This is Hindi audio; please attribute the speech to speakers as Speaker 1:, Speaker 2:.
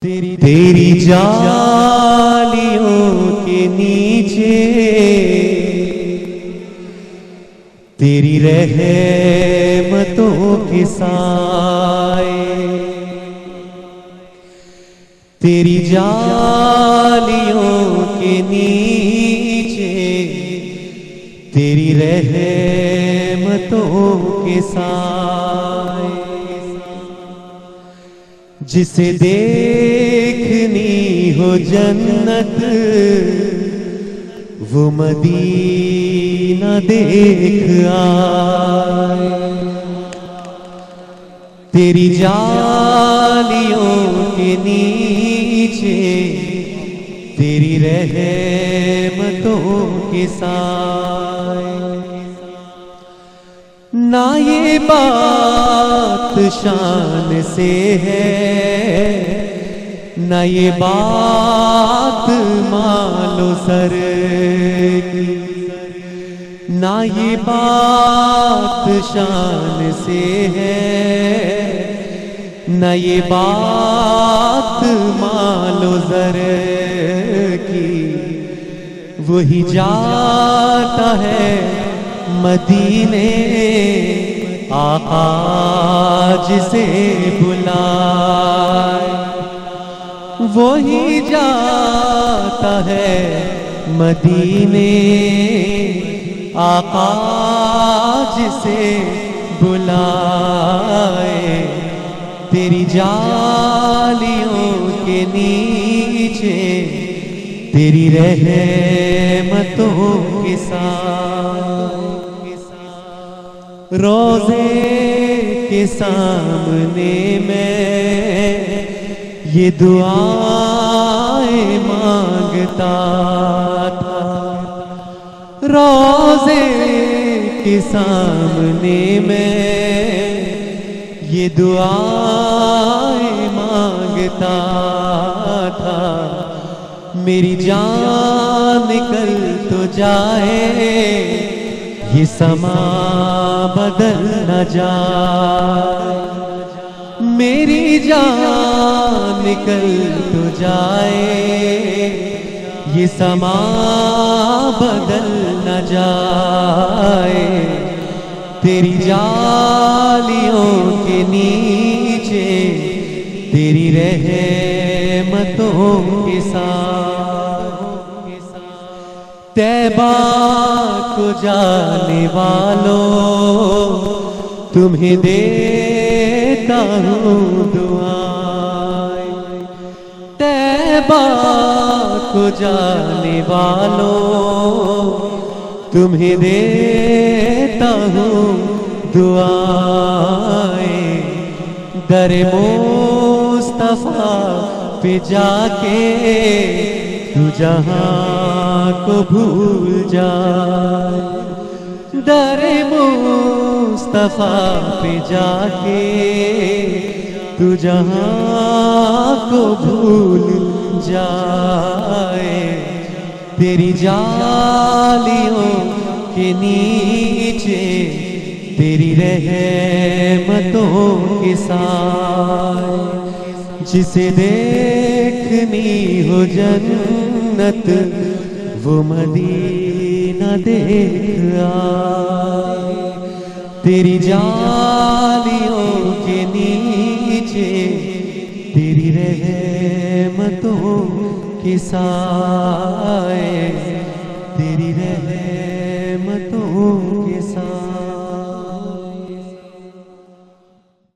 Speaker 1: तेरी जालियों के नीचे तेरी रहमतों के साए, तेरी जालियों के नीचे तेरी रहमतों के साए, जिसे देखनी हो जन्नत वो मदीना देख आए। तेरी जालियों के नीचे तेरी रहमतों के साए, ना ये बात शान से है, ना ये बात मालो सर की, ना ये बात शान से है, ना ये बात मालो जर की। वही जाता है मदीने आका जिसे बुलाए, वही जाता है मदीने आका जिसे बुलाए। तेरी जालियों के नीचे तेरी रहमतों के साथ, रोज़े के सामने मैं ये दुआएं मांगता था, रोज़े के सामने मैं ये दुआएं मांगता था। मेरी जान निकल तो जाए, ये समा बदल न जाए, मेरी जान निकल तो जाए, ये समा बदल न जाए। तेरी जालियों के नीचे तेरी रहमतों के साथ, तैबा को जाने वालों तुम्हें देता हूँ दुआएं, तैबा को जाने वालों तुम्हें देता हूँ दुआएं। दर मुस्तफा पे जाके तू जहां को भूल जाए, दर मुस्तफा पे जाके तू जहां को भूल जाए। तेरी जालियों के नीचे तेरी रहमतों के साए, जिसे देखनी हो जन्नत वो मदीना देख आए। तेरी जालियों के नीचे तेरी रहमतों के साए, तेरी रहमतों के साए।